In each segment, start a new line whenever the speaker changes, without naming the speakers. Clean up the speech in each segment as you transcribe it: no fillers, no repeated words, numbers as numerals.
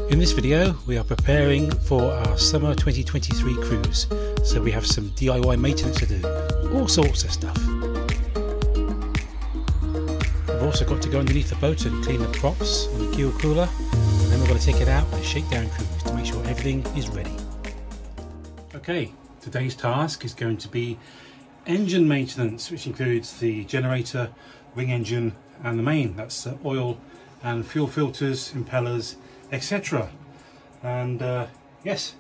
In this video we are preparing for our summer 2023 cruise, so we have some DIY maintenance to do, all sorts of stuff. We've also got to go underneath the boat and clean the props and the Keel Cooler, and then we're going to take it out and shakedown cruise to make sure everything is ready. Okay, today's task is going to be engine maintenance, which includes the generator, wing engine and the main. That's oil and fuel filters, impellers, etc. And yes,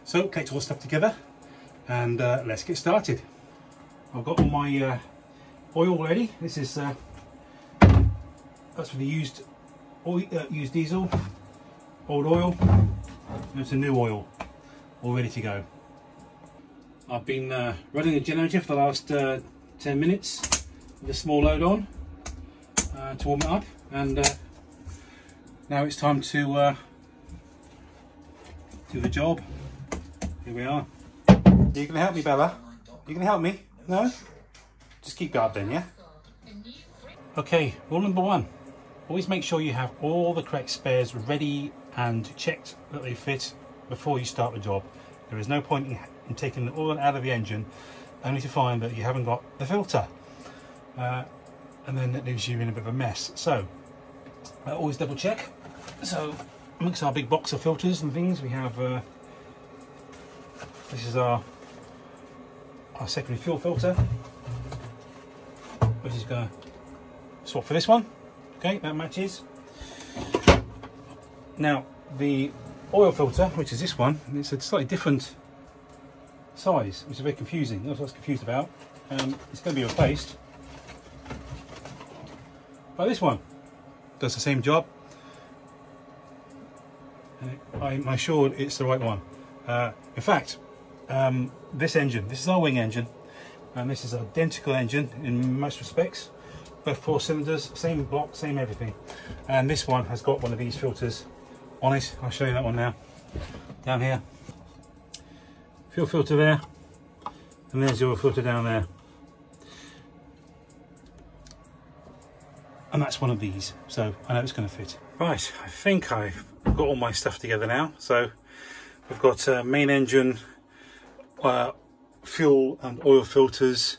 so collect all the stuff together and let's get started. I've got all my oil ready. This is that's for the used diesel, old oil, and it's a new oil, all ready to go. I've been running the generator for the last 10 minutes with a small load on to warm it up, and now it's time to do the job. Here we are. You can help me, Bella? You can help me? No? Just keep guard then, yeah? Okay, rule number one. Always make sure you have all the correct spares ready and checked that they fit before you start the job. There is no point in taking the oil out of the engine only to find that you haven't got the filter. And then it leaves you in a bit of a mess. So, always double check. So, amongst our big box of filters and things, we have this is our secondary fuel filter, which is going to swap for this one. Okay, that matches. Now the oil filter, which is this one, it's a slightly different size, which is very confusing. That's what I was confused about. It's going to be replaced by this one. Does the same job. I'm assured it's the right one. In fact, this is our wing engine, and this is an identical engine in most respects. Both 4 cylinders, same block, same everything. And this one has got one of these filters on it. I'll show you that one now. Down here. Fuel filter there, and there's the oil filter down there. And that's one of these, so I know it's going to fit. Right, I think I've got all my stuff together now. So we've got main engine, fuel and oil filters,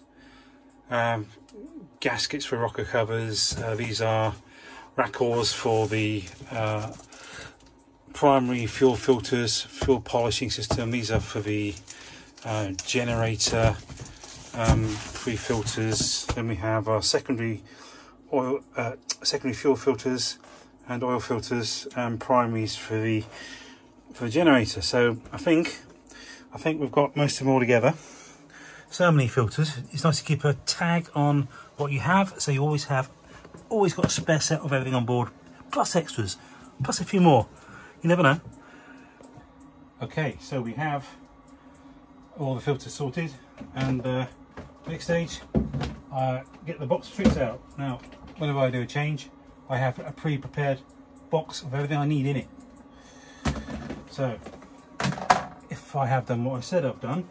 gaskets for rocker covers. These are raccords for the primary fuel filters, fuel polishing system. These are for the generator, pre-filters. Then we have our secondary fuel filters and oil filters, and primaries for the generator. So I think we've got most of them all together. So many filters. It's nice to keep a tag on what you have, so you always got a spare set of everything on board, plus extras, plus a few more. You never know. Okay, so we have all the filters sorted, and next stage, get the box strips out. Now, whenever I do a change, I have a pre-prepared box of everything I need in it. So, if I have done what I said I've done,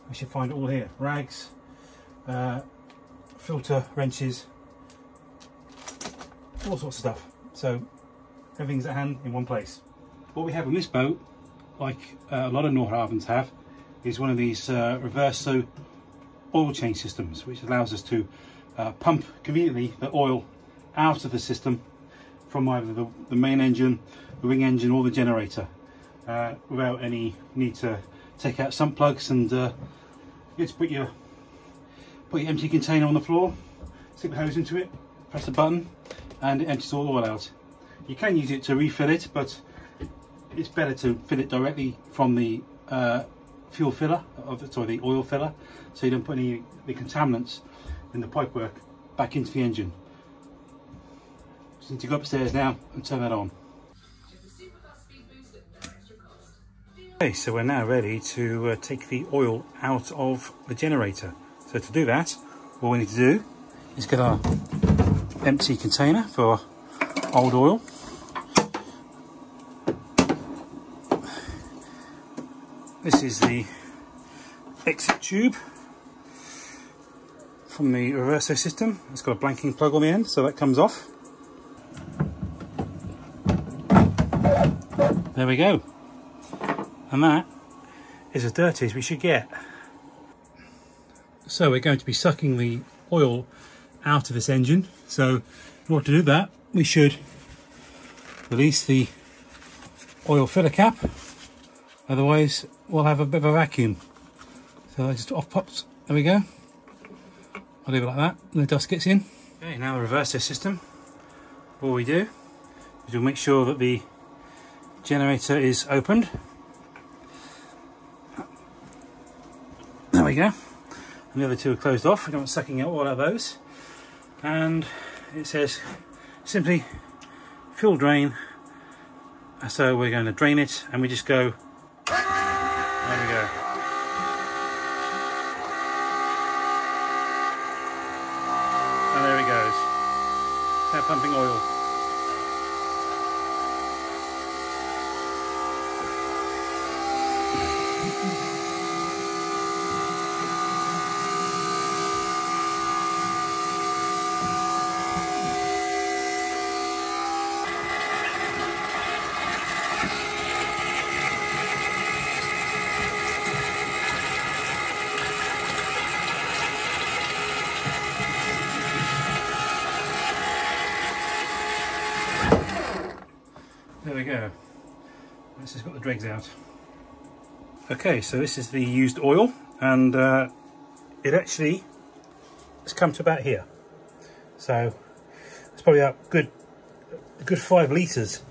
I should find it all here. Rags, filter wrenches, all sorts of stuff. So, everything's at hand in one place. What we have on this boat, like a lot of Nordhavns have, is one of these reverse oil change systems, which allows us to pump conveniently the oil out of the system from either the main engine, the wing engine or the generator, without any need to take out sump plugs, and you just put your empty container on the floor, stick the hose into it, press the button, and it empties all the oil out. You can use it to refill it, but it's better to fill it directly from the fuel filler, the oil filler, so you don't put any of the contaminants in the pipework back into the engine. Just need to go upstairs now and turn that on. Okay, so we're now ready to take the oil out of the generator. So to do that, all we need to do is get our empty container for old oil. This is the exit tube from the reverso system. It's got a blanking plug on the end, so that comes off. There we go. And that is as dirty as we should get. So we're going to be sucking the oil out of this engine. So in order to do that, we should release the oil filler cap. Otherwise, we'll have a bit of a vacuum. So that just off pops. There we go. I'll leave it like that, and the dust gets in. Okay, now the reverser system. All we do is we'll make sure that the generator is opened. There we go. And the other two are closed off. We don't want sucking out all of those. And it says simply fuel drain. So we're going to drain it, and we just go. There we go. And there it goes. Now pumping oil. There we go. This has got the dregs out. Okay, so this is the used oil, and it actually has come to about here. So it's probably a good 5 litres.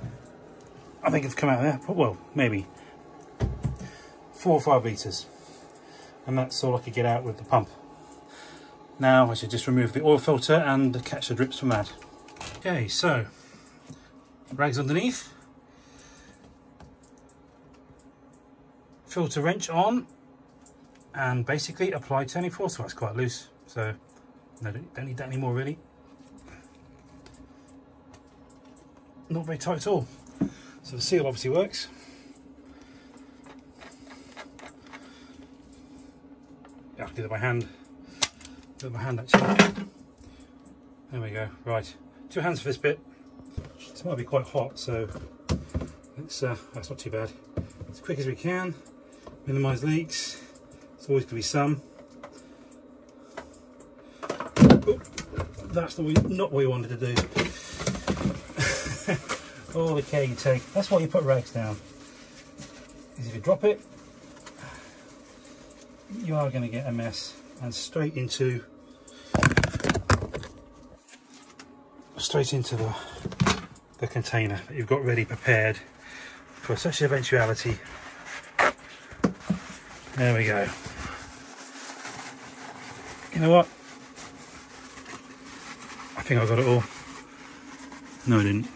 I think it's come out there. Well, maybe 4 or 5 litres, and that's all I could get out with the pump. Now I should just remove the oil filter and catch the drips from that. Okay, so rags underneath. Filter wrench on, and basically apply turning force. Well, it's quite loose, so no, don't need that anymore really. Not very tight at all. So the seal obviously works. Yeah, I can do that by hand. Do it by hand actually. There we go. Right, 2 hands for this bit. This might be quite hot, so that's not too bad. As quick as we can. Minimise leaks. There's always going to be some. Oh, that's not what we wanted to do. All the care you take. That's why you put rags down. Is if you drop it, you are going to get a mess, and straight into the container that you've got ready prepared for such an eventuality. There we go. You know what? I think I got it all. No, I didn't.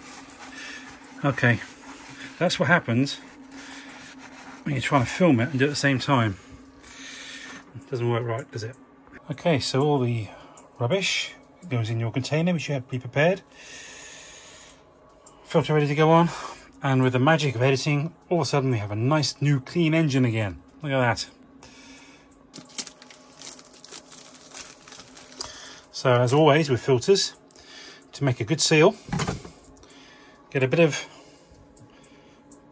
Okay. That's what happens when you're trying to film it and do it at the same time. It doesn't work right, does it? Okay, so all the rubbish goes in your container, which you have to be prepared. Filter ready to go on. And with the magic of editing, all of a sudden we have a nice new clean engine again. Look at that. So as always with filters, to make a good seal, get a bit of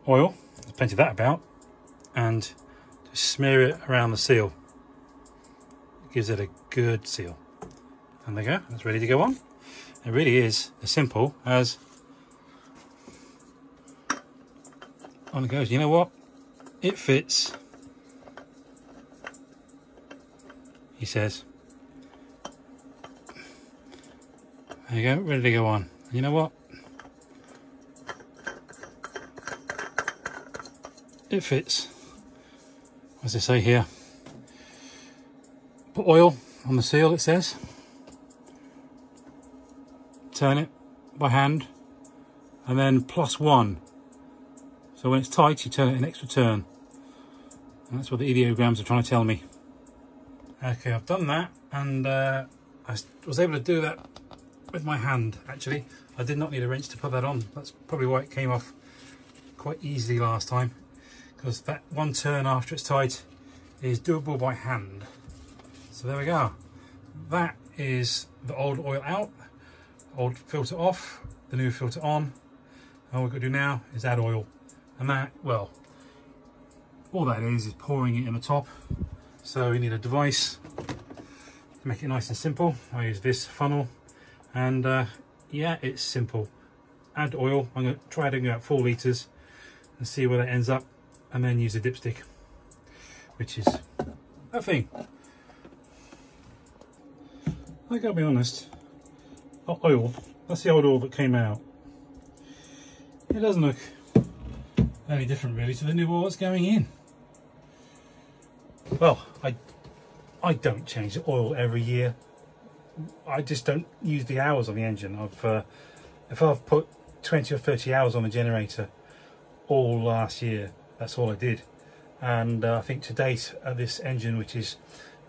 oil, there's plenty of that about, and just smear it around the seal. It gives it a good seal. And there you go, that's ready to go on. It really is as simple as on it goes. You know what? It fits. He says. There you go, ready to go on. You know what? It fits. As they say here. Put oil on the seal, it says. Turn it by hand. And then +1. So when it's tight, you turn it an extra turn. And that's what the ideograms are trying to tell me. Okay, I've done that, and I was able to do that with my hand actually. I did not need a wrench to put that on. That's probably why it came off quite easily last time, because that one turn after it's tight is doable by hand. So there we go. That is the old oil out, old filter off, the new filter on. All we've got to do now is add oil, And that, well, all that is pouring it in the top. So you need a device to make it nice and simple. I use this funnel, and yeah, it's simple. Add oil. I'm going to try doing about 4 litres and see where that ends up, and then use a dipstick, which is that thing. I gotta be honest, that oil, that's the old oil that came out. It doesn't look any different really to the new oil that's going in. Well, I don't change the oil every year. I just don't use the hours on the engine. If I've put 20 or 30 hours on the generator all last year, that's all I did. And I think to date, this engine, which is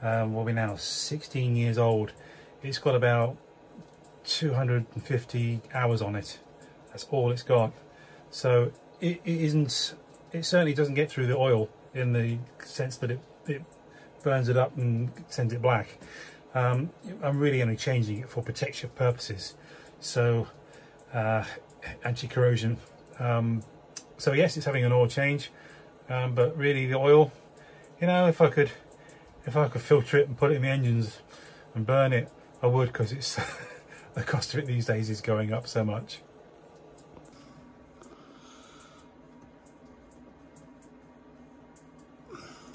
what we're now 16 years old, it's got about 250 hours on it. That's all it's got. So it certainly doesn't get through the oil in the sense that it burns it up and sends it black. I'm really only changing it for protection purposes, so anti-corrosion. So yes, it's having an oil change, but really the oil, you know, if I could filter it and put it in the engines and burn it, I would, because it's the cost of it these days is going up so much.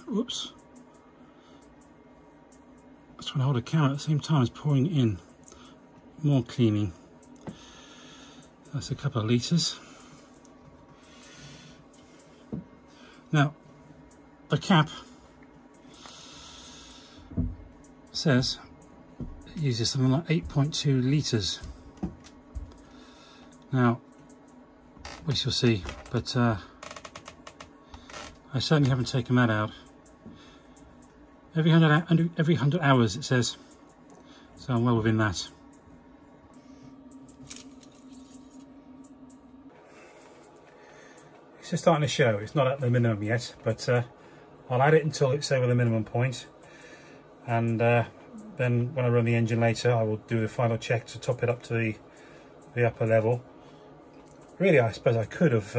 Whoops. I was trying to hold a camera at the same time as pouring in more cleaning. That's a couple of litres. Now, the cap says it uses something like 8.2 litres. Now, we shall see, but I certainly haven't taken that out. Every 100 hours it says, so I'm well within that. It's just starting to show. It's not at the minimum yet, but I'll add it until it's over the minimum point, and then when I run the engine later, I will do the final check to top it up to the upper level. Really, I suppose I could have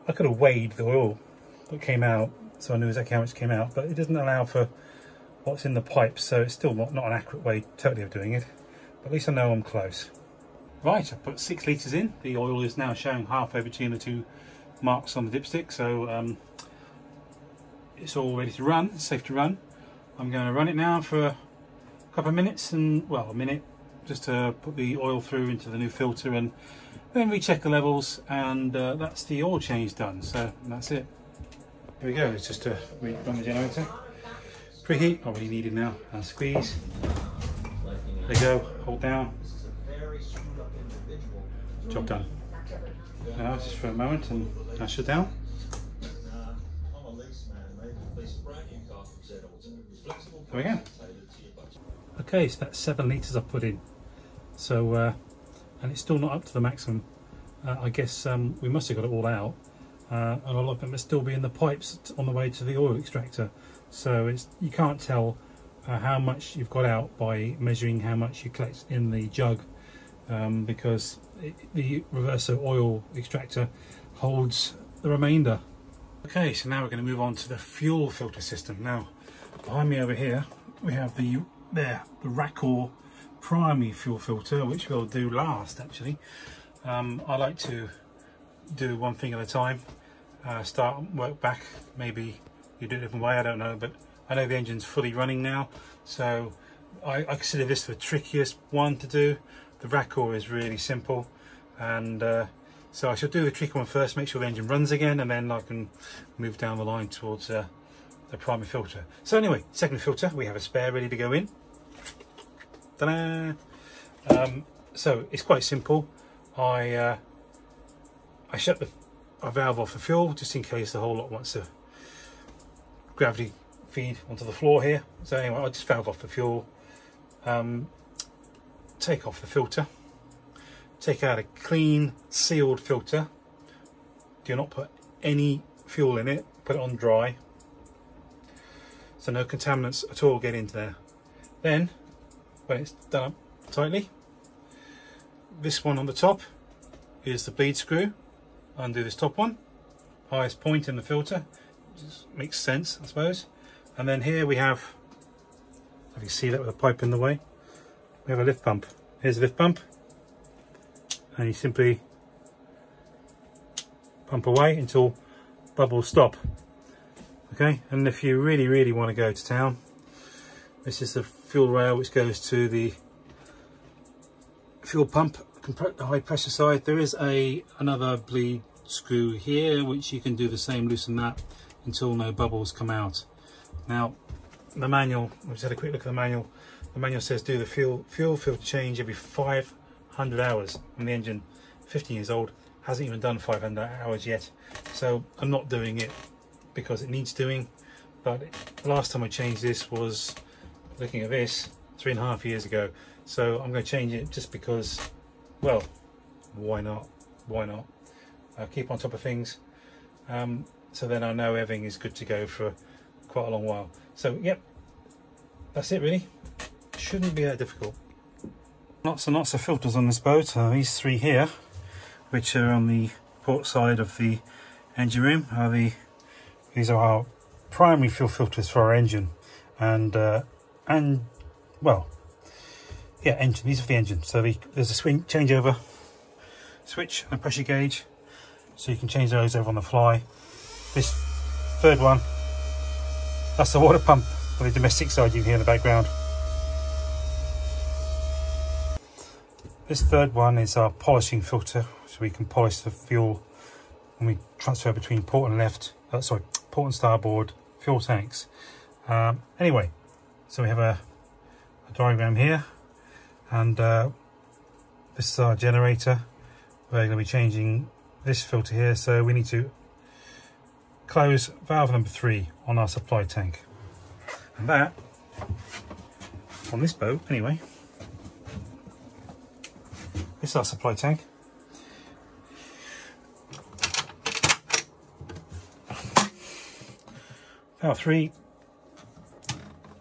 weighed the oil that came out, so I knew exactly how much came out, but it doesn't allow for what's in the pipes, so it's still not an accurate way totally of doing it, but at least I know I'm close. Right, I put 6 litres in. The oil is now showing halfway between the two marks on the dipstick, so it's all ready to run. It's safe to run. I'm going to run it now for a couple of minutes, and well, a minute, just to put the oil through into the new filter, and then recheck the levels, and that's the oil change done. So that's it. Here we go. It's just to run the generator. Preheat, not really needed now. And squeeze. There you go. Hold down. Job done. Now just for a moment, and now shut down. There we go. Okay, so that's 7 litres I've put in. So, and it's still not up to the maximum. I guess we must have got it all out. And a lot of them must still be in the pipes on the way to the oil extractor. So you can't tell how much you've got out by measuring how much you collect in the jug, because the reverso oil extractor holds the remainder. Okay, so now we're going to move on to the fuel filter system. Now, behind me over here, we have the Racor primary fuel filter, which we'll do last actually. I like to do one thing at a time, start and work back. Maybe you do it a different way, I don't know, but I know the engine's fully running now, so I consider this the trickiest one to do. The Racor is really simple, and so I should do the tricky one first, make sure the engine runs again, and then I can move down the line towards the primary filter. So anyway, secondary filter, we have a spare ready to go in. Ta-da! So it's quite simple. I shut a valve off the fuel just in case the whole lot wants to gravity feed onto the floor here. So anyway, I just valve off the fuel, take off the filter, take out a clean sealed filter. Do not put any fuel in it, put it on dry, so no contaminants at all get into there. Then when it's done up tightly, this one on the top is the bleed screw. Undo this top one, highest point in the filter, which makes sense, I suppose. And then here we have, if you see that with a pipe in the way, we have a lift pump. Here's the lift pump, and you simply pump away until bubbles stop. Okay, and if you really want to go to town, this is the fuel rail which goes to the fuel pump, the high pressure side. There is another bleed screw here which you can do the same, loosen that until no bubbles come out. Now the manual, I've just had a quick look at the manual. The manual says do the fuel filter change every 500 hours, and the engine, 15 years old, hasn't even done 500 hours yet. So I'm not doing it because it needs doing, but the last time I changed this was, looking at this, 3.5 years ago. So I'm going to change it just because, well, why not? Why not? Keep on top of things, so then I know everything is good to go for quite a long while. So yep, that's it really. Shouldn't be that difficult. Lots and lots of filters on this boat. These three here, which are on the port side of the engine room, these are our primary fuel filters for our engine, and well, yeah, engine. These are for the engine. So there's a changeover switch and a pressure gauge, so you can change those over on the fly. This third one, that's the water pump for the domestic side you can hear in the background. This third one is our polishing filter, so we can polish the fuel when we transfer between port and port and starboard fuel tanks. Anyway, so we have a diagram here, and this is our generator. We're going to be changing this filter here, so we need to close valve number 3 on our supply tank. And that, on this boat anyway, this is our supply tank. Valve 3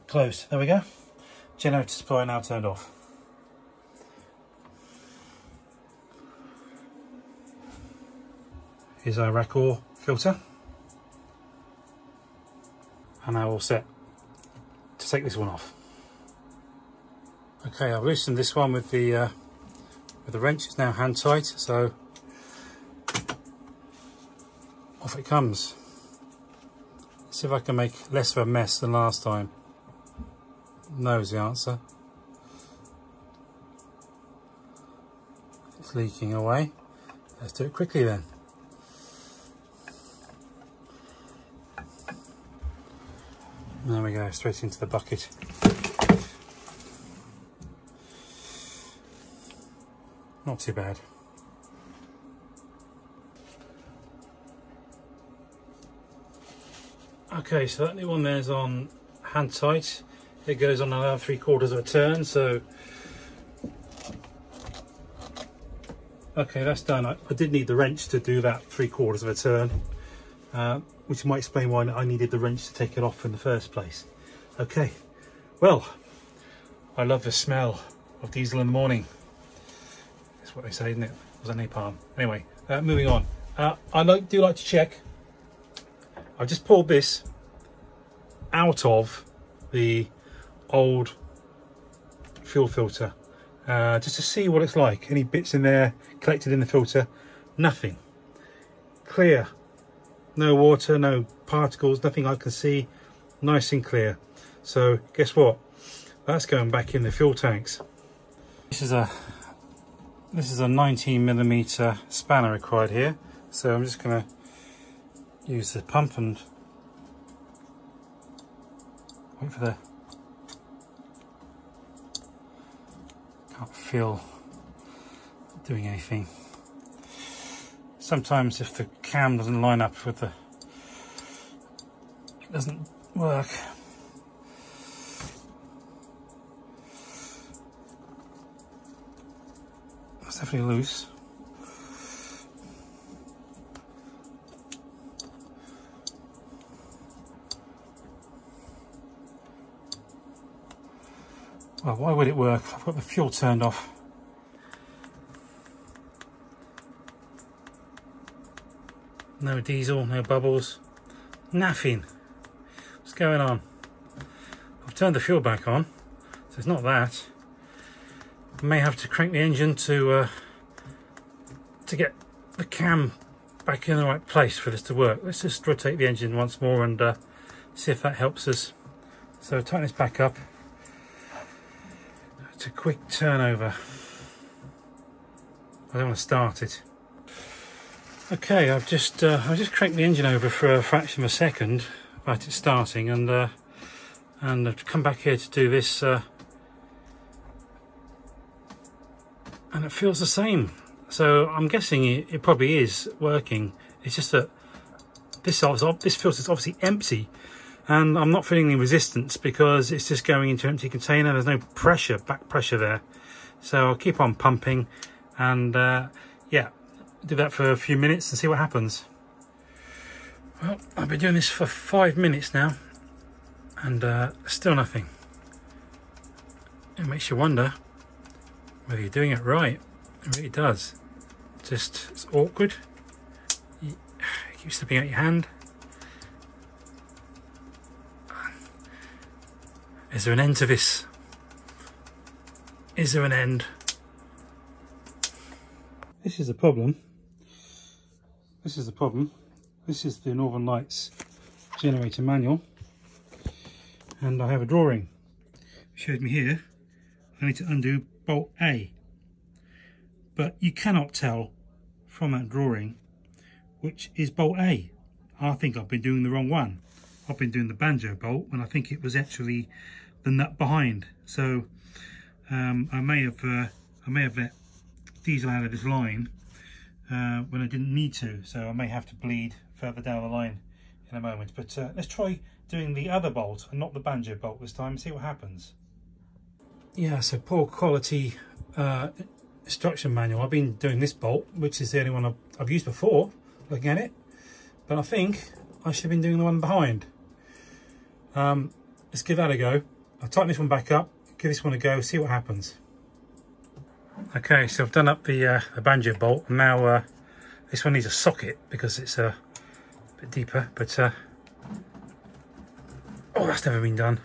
closed. There we go. Generator supply now turned off. Here's our Racor filter, and now all set to take this one off. Okay, I've loosened this one with the wrench. It's now hand tight, so off it comes. Let's see if I can make less of a mess than last time. No is the answer. It's leaking away. Let's do it quickly then. There we go, straight into the bucket. Not too bad. Okay, so that new one there's on hand tight. It goes on another 3/4 of a turn, so okay, that's done. I did need the wrench to do that 3/4 of a turn, which might explain why I needed the wrench to take it off in the first place. Okay, well, I love the smell of diesel in the morning. That's what they say, isn't it? Was that napalm? Anyway, moving on. I do like to check. I've just pulled this out of the old fuel filter, just to see what it's like. Any bits in there collected in the filter? Nothing. Clear. No water, no particles, nothing I can see. Nice and clear. So guess what? That's going back in the fuel tanks. This is a 19mm spanner required here. So I'm just going to use the pump and wait for the, can't feel doing anything. Sometimes if the cam doesn't line up with the, it doesn't work. It's definitely loose. Well, why would it work? I've got the fuel turned off. No diesel, no bubbles, nothing. What's going on? I've turned the fuel back on, so it's not that. I may have to crank the engine to get the cam back in the right place for this to work. Let's just rotate the engine once more and see if that helps us. So tighten this back up. It's a quick turnover. I don't want to start it. Okay, I've just cranked the engine over for a fraction of a second about it starting, and I've come back here to do this, and it feels the same. So I'm guessing it probably is working. It's just that this filter is obviously empty, and I'm not feeling any resistance because it's just going into an empty container. There's no pressure, back pressure there. So I'll keep on pumping, and yeah, do that for a few minutes and see what happens. Well, I've been doing this for 5 minutes now, and still nothing. It makes you wonder whether you're doing it right. It really does. Just, it's awkward. You keep slipping out your hand. Is there an end to this? Is there an end? This is the problem. This is the problem. This is the Northern Lights generator manual, and I have a drawing. It shows me here I need to undo bolt A, but you cannot tell from that drawing which is bolt A. I think I've been doing the wrong one. I've been doing the banjo bolt when I think it was actually the nut behind. So I may have let diesel out of this line when I didn't need to, so I may have to bleed further down the line in a moment. But let's try doing the other bolt and not the banjo bolt this time and see what happens. Yeah, so poor quality instruction manual. I've been doing this bolt, which is the only one I've used before, looking at it, but I think I should have been doing the one behind. Let's give that a go. I'll tighten this one back up, give this one a go, see what happens. Okay, so I've done up the banjo bolt, and now this one needs a socket because it's a bit deeper, but oh, that's never been done.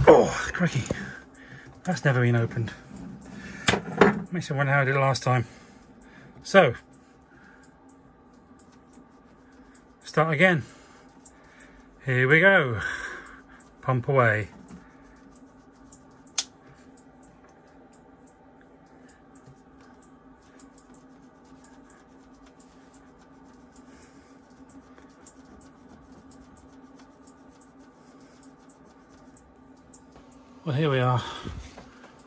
Oh, crikey, that's never been opened. Makes me wonder how I did it last time. So, start again. Here we go. Pump away. Well, here we are.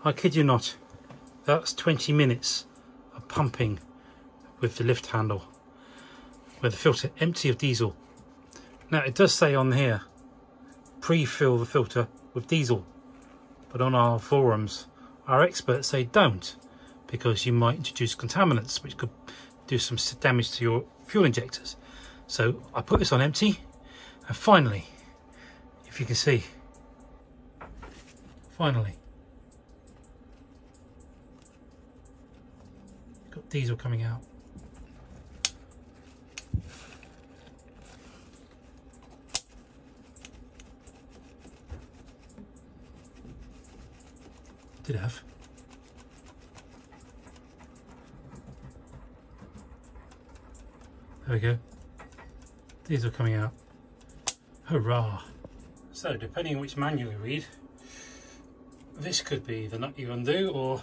I kid you not. That's 20 minutes of pumping with the lift handle, with the filter empty of diesel. Now, it does say on here, pre-fill the filter with diesel, but on our forums, our experts say don't, because you might introduce contaminants which could do some damage to your fuel injectors. So I put this on empty, and finally, if you can see, finally, got diesel coming out. Did have. There we go. Diesel coming out. Hurrah! So, depending on which manual you read, this could be the nut you undo, or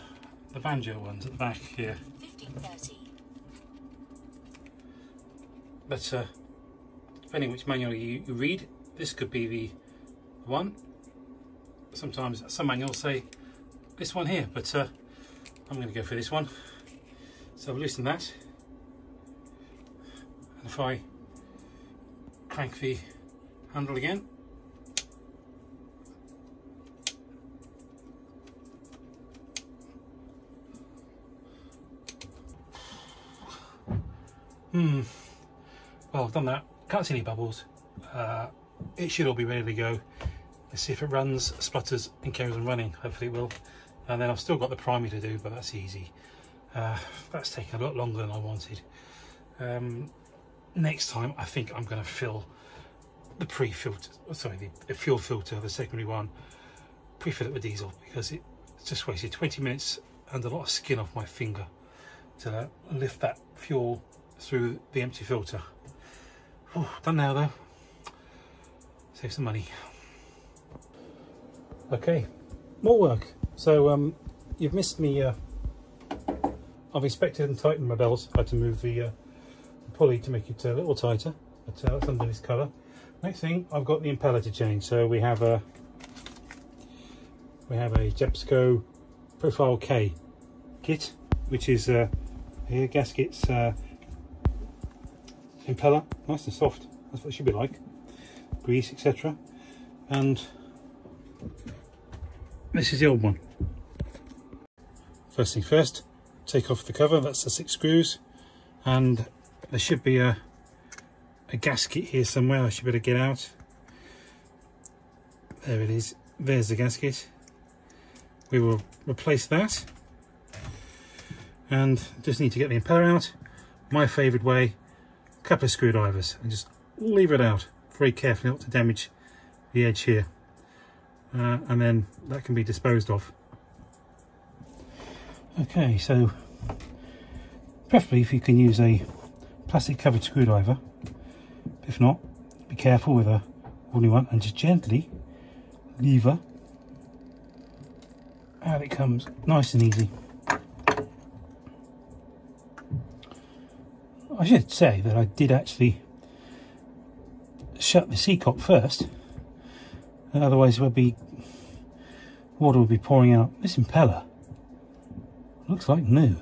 the banjo ones at the back here. 1530. But depending on which manual you read, this could be the one. Sometimes some manuals say this one here, but I'm going to go for this one. So I'll loosen that, and if I crank the handle again, well, I've done that. Can't see any bubbles. It should all be ready to go. Let's see if it runs, splutters and carries on running. Hopefully it will. And then I've still got the priming to do, but that's easy. That's taken a lot longer than I wanted. Next time I think I'm going to fill the pre-filter, sorry, the fuel filter, the secondary one, pre-fill it with diesel, because it's just wasted 20 minutes and a lot of skin off my finger to lift that fuel through the empty filter. Oh, done now though. Save some money. Okay, more work. So you've missed me. I've inspected and tightened my belts. I had to move the pulley to make it a little tighter, but that's under this cover. Next thing, I've got the impeller to change. So we have a Jepsco Profile K kit, which is here gaskets, impeller, nice and soft. That's what it should be like. Grease, etc. And this is the old one. First thing first, take off the cover. That's the 6 screws, and there should be a gasket here somewhere. I should be able to get out. There it is. There's the gasket. We will replace that, and just need to get the impeller out. My favourite way, a couple of screwdrivers, and just lever it out very carefully, not to damage the edge here, and then that can be disposed of. Okay, so preferably if you can use a plastic covered screwdriver. If not, be careful with a wooden one and just gently lever out it comes, nice and easy. I should say that I did actually shut the seacock first, otherwise water would be pouring out. This impeller looks like new,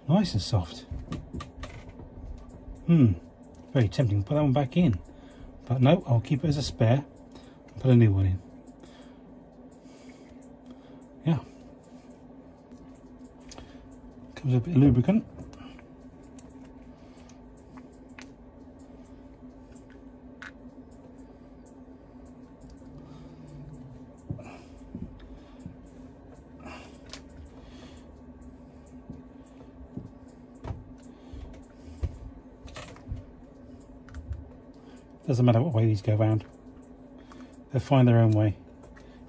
nice and soft. Very tempting to put that one back in, but no, I'll keep it as a spare and put a new one in. Yeah, comes with a bit of lubricant. Doesn't matter what way these go round, they'll find their own way.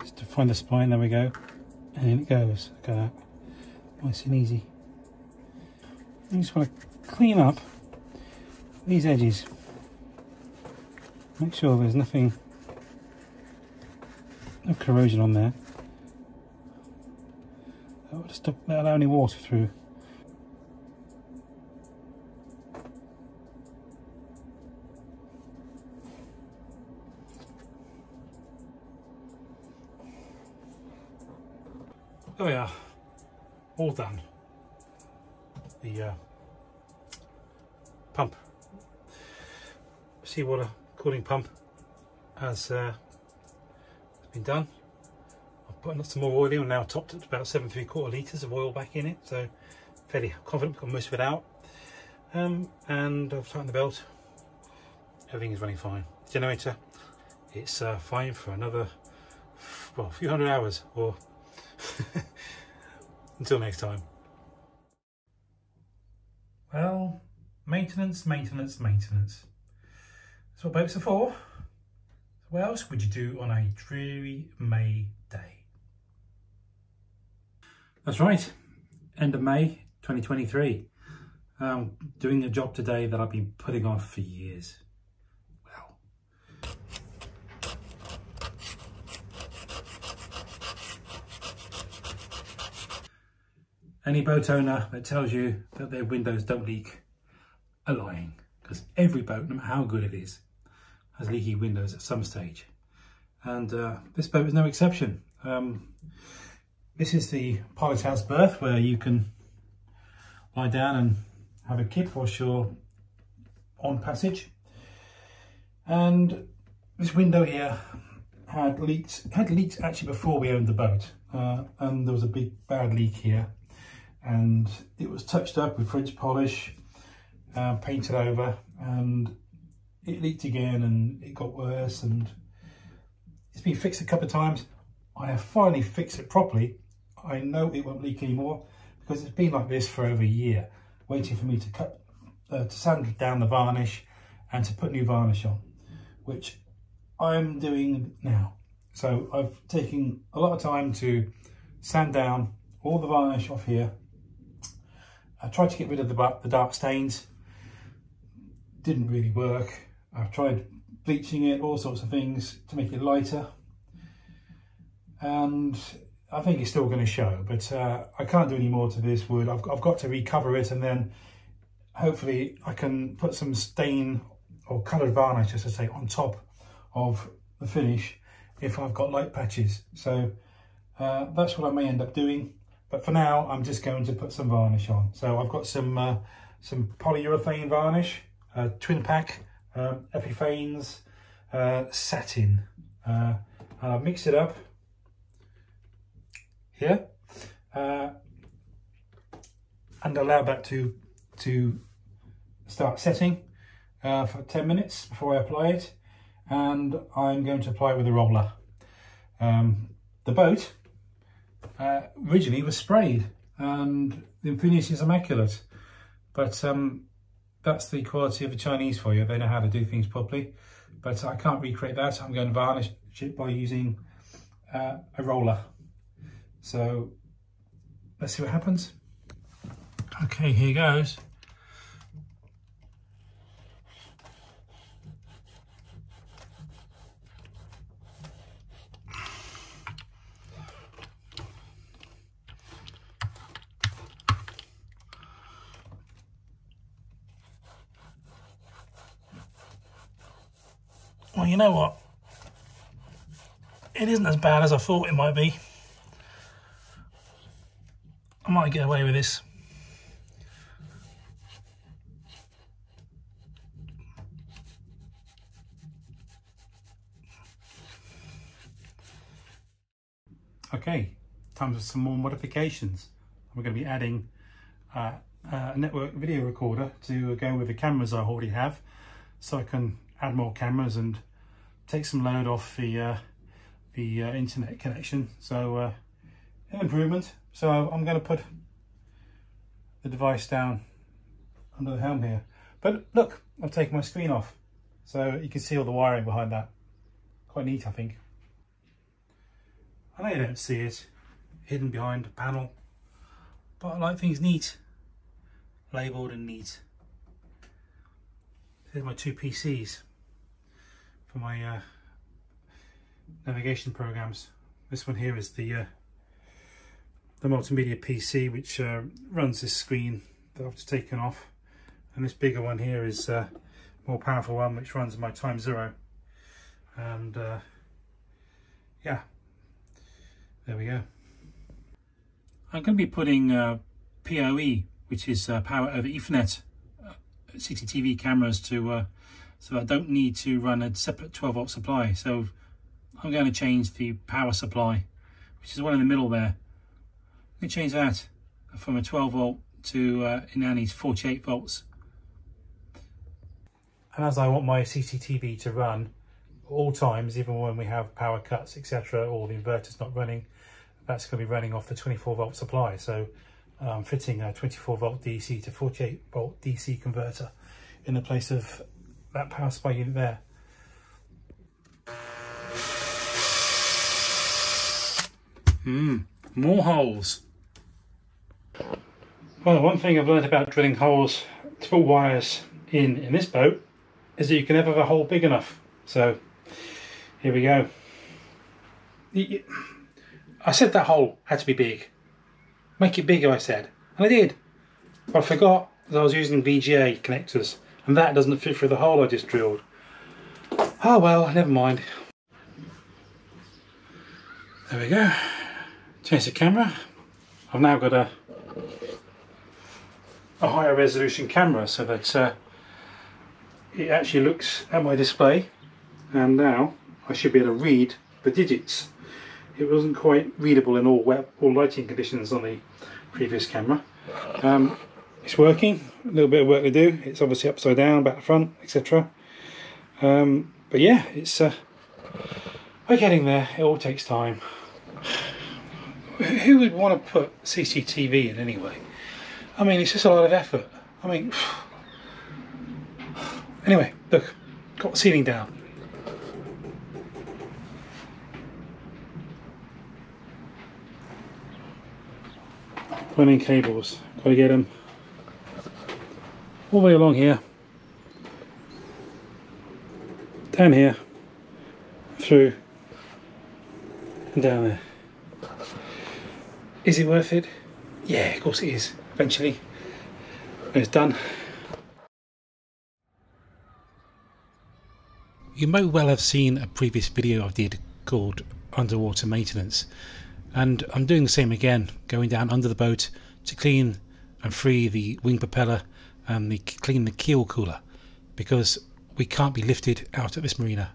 Just to find the spine, there we go, and in it goes. Look at that, nice and easy. You just want to clean up these edges, make sure there's no corrosion on there. That'll allow any water through. There we are, all done. The pump, seawater cooling pump has been done. I've put some more oil in, and now topped at about 7 3/4 litres of oil back in it, so fairly confident we've got most of it out. And I've tightened the belt. Everything is running fine. Generator, it's fine for another, well, a few hundred hours, or until next time. Well, maintenance. That's what boats are for. What else would you do on a dreary May day? That's right, end of May 2023. Doing a job today that I've been putting off for years. Any boat owner that tells you that their windows don't leak are lying, because every boat, no matter how good it is, has leaky windows at some stage, and this boat is no exception. This is the pilot house berth, where you can lie down and have a kip whilst you're on passage, and this window here had leaked actually before we owned the boat, and there was a big bad leak here. And it was touched up with French polish, painted over, and it leaked again, and it got worse, and it's been fixed a couple of times. I have finally fixed it properly. I know it won't leak anymore because it's been like this for over a year, waiting for me to sand down the varnish and to put new varnish on, which I'm doing now. So I've taken a lot of time to sand down all the varnish off here. I tried to get rid of the dark stains. Didn't really work. I've tried bleaching it, all sorts of things to make it lighter, and I think it's still going to show, but I can't do any more to this wood. I've got to recover it, and then hopefully I can put some stain or coloured varnish, as I say, on top of the finish if I've got light patches. So that's what I may end up doing, but for now I'm just going to put some varnish on. So I've got some polyurethane varnish, twin pack, Epiphanes, satin. I'll mix it up here and allow that to start setting for 10 minutes before I apply it, and I'm going to apply it with a roller. The boat originally was sprayed and the finish is immaculate, but that's the quality of the Chinese for you. They know how to do things properly, but I can't recreate that. I'm going to varnish it by using a roller. So let's see what happens. Okay, here goes. Well, you know what? It isn't as bad as I thought it might be. I might get away with this. Okay, time for some more modifications. We're going to be adding a network video recorder to go with the cameras I already have, so I can add more cameras and take some load off the internet connection. So an improvement. So I'm going to put the device down under the helm here. But look, I've taken my screen off, so you can see all the wiring behind that. Quite neat, I think. I know you don't see it hidden behind a panel, but I like things neat, labelled and neat. Here's my two PCs for my navigation programs. This one here is the multimedia PC, which runs this screen that I've just taken off, and this bigger one here is a more powerful one which runs my Time Zero. And yeah, there we go. I'm going to be putting PoE, which is Power over Ethernet, CCTV cameras to so I don't need to run a separate 12-volt supply. So I'm going to change the power supply, which is the one in the middle there. I'm going to change that from a 12-volt to in Annie's 48 volts. And as I want my CCTV to run all times, even when we have power cuts, etc., or the inverter's not running, that's going to be running off the 24-volt supply. So I'm fitting a 24-volt DC to 48-volt DC converter in the place of that power supply unit there. More holes. Well, one thing I've learned about drilling holes to put wires in this boat is that you can never have a hole big enough. So here we go. I said that hole had to be big. Make it bigger, I said, and I did. But I forgot that I was using VGA connectors, and that doesn't fit through the hole I just drilled. Oh well, never mind. There we go. Change the camera. I've now got a higher resolution camera, so that it actually looks at my display, and now I should be able to read the digits. It wasn't quite readable in all lighting conditions on the previous camera. It's working. A little bit of work to do. It's obviously upside down, back to front, etc. But yeah, it's we're getting there. It all takes time. who would want to put CCTV in anyway? I mean, it's just a lot of effort. I mean, anyway, look, got the ceiling down. Running cables, got to get them all the way along here, down here, through, and down there. Is it worth it? Yeah, of course it is, eventually, when it's done. You may well have seen a previous video I did called Underwater Maintenance, and I'm doing the same again, going down under the boat to clean and free the wing propeller and clean the keel cooler, because we can't be lifted out at this marina.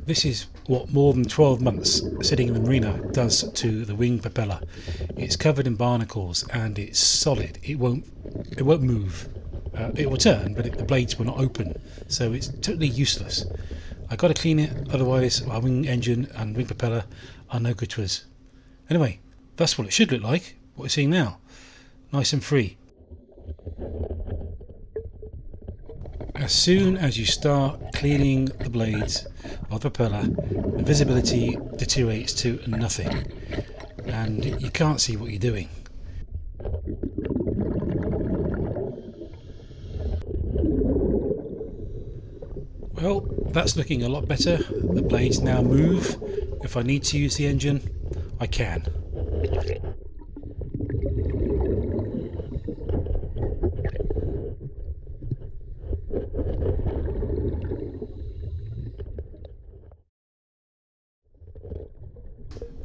This is what more than 12 months sitting in the marina does to the wing propeller. It's covered in barnacles and it's solid. It won't move. It will turn, but the blades will not open, so it's totally useless. I got to clean it, otherwise our wing engine and wing propeller are no good to us. Anyway, that's what it should look like. What we're seeing now, nice and free. As soon as you start cleaning the blades of the propeller, the visibility deteriorates to nothing and you can't see what you're doing. Well, that's looking a lot better. The blades now move. If I need to use the engine, I can.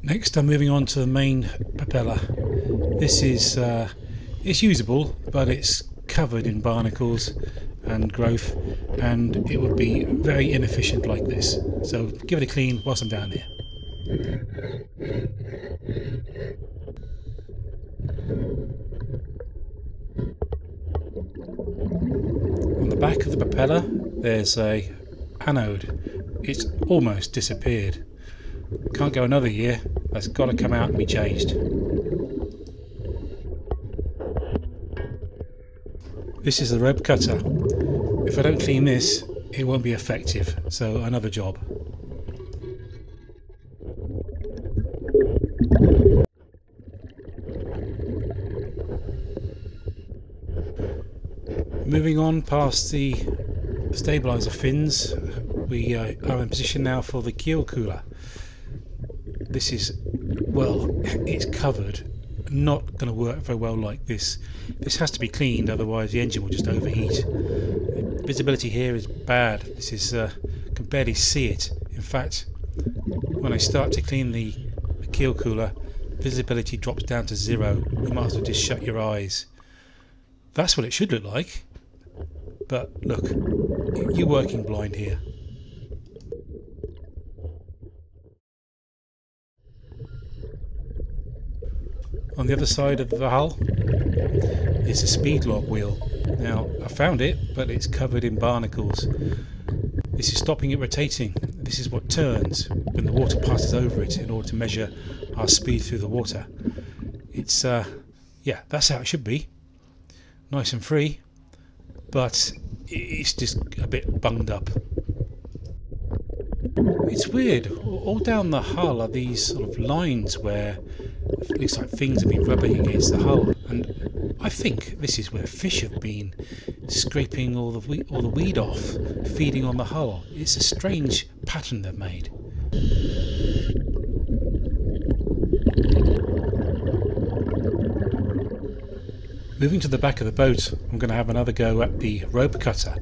Next, I'm moving on to the main propeller. This is it's usable, but it's covered in barnacles and growth, and it would be very inefficient like this. So give it a clean whilst I'm down here. On the back of the propeller, there's a anode. It's almost disappeared. Can't go another year. That's got to come out and be changed. This is the rope cutter. If I don't clean this, it won't be effective. So another job. Moving on past the stabilizer fins, we are in position now for the keel cooler. This is, well, it's covered. Not going to work very well like this. This has to be cleaned, otherwise the engine will just overheat. Visibility here is bad. This is can barely see it. In fact, when I start to clean the keel cooler, visibility drops down to 0. You might as well just shut your eyes. That's what it should look like. But look, you're working blind here. On the other side of the hull is a speed lock wheel. Now, I found it, but it's covered in barnacles. This is stopping it rotating. This is what turns when the water passes over it in order to measure our speed through the water. It's, yeah, that's how it should be. Nice and free, but it's just a bit bunged up. It's weird, all down the hull are these sort of lines where it looks like things have been rubbing against the hull, and I think this is where fish have been scraping all the weed off, feeding on the hull. It's a strange pattern they've made. Moving to the back of the boat, I'm going to have another go at the rope cutter.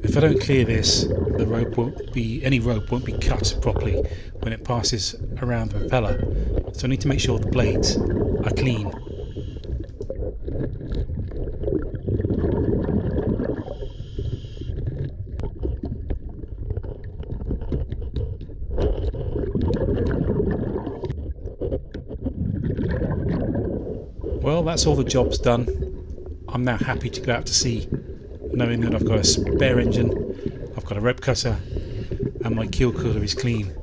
If I don't clear this, the rope any rope won't be cut properly when it passes around the propeller. So I need to make sure the blades are clean. Well, that's all the job's done. I'm now happy to go out to sea knowing that I've got a spare engine, I've got a rope cutter, and my keel cooler is clean.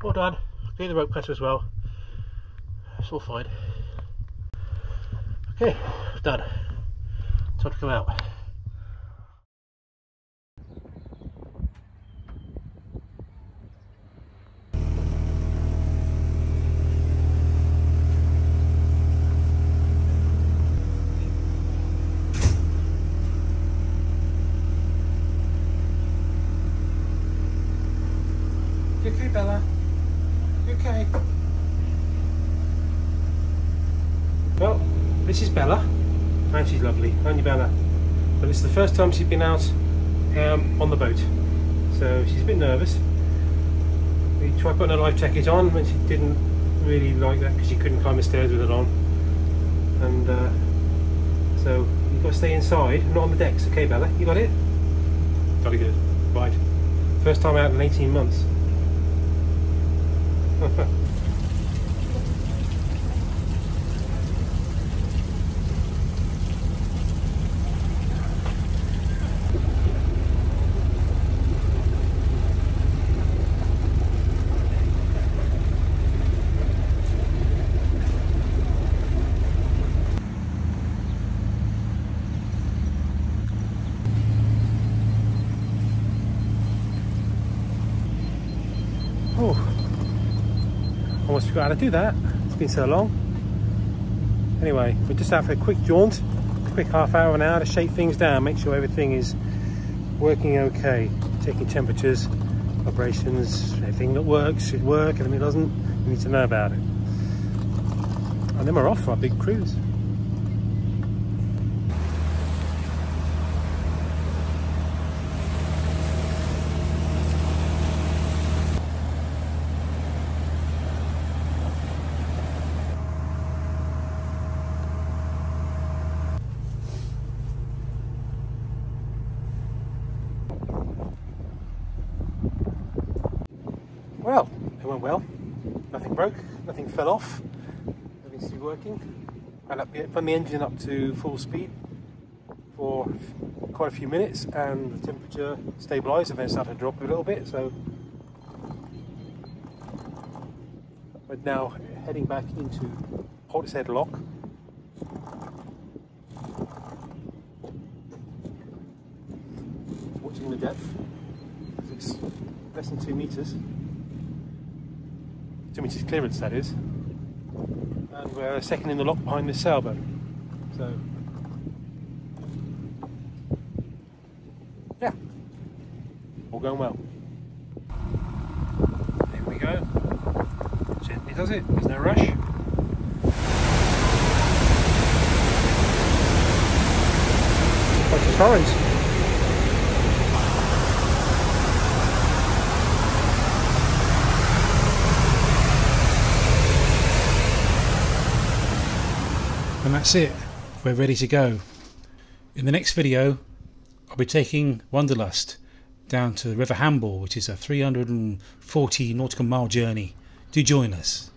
All done. Clean the rope cutter as well. It's all fine. Okay, done. Time to come out. You okay, Bella? You okay? Well, this is Bella, and she's lovely, aren't you, Bella? But it's the first time she's been out on the boat, so she's a bit nervous. We tried putting a life jacket on, but she didn't really like that because she couldn't climb the stairs with it on. And so you've got to stay inside, not on the decks. Okay, Bella, you got it? Jolly good. Right. First time out in 18 months. Oh, almost forgot how to do that. It's been so long. Anyway, we're just out for a quick jaunt, a quick half hour, an hour to shake things down, make sure everything is working okay. Taking temperatures, vibrations, everything that works should work, and if it doesn't, you need to know about it. And then we're off for our big cruise. Well, it went well. Nothing broke, nothing fell off. Everything seems to be working. I put the engine up to full speed for quite a few minutes, and the temperature stabilised and then started to drop a little bit. So we're now heading back into Portishead Lock. Watching the depth, because it's less than 2 meters. 2 meters clearance, that is, and we're second in the lock behind this sailboat, so yeah, all going well. There we go, gently does it, there's no rush. Bunch of torrents. And that's it, we're ready to go. In the next video I'll be taking Wanderlust down to the River Hamble, which is a 340 nautical mile journey. Do join us.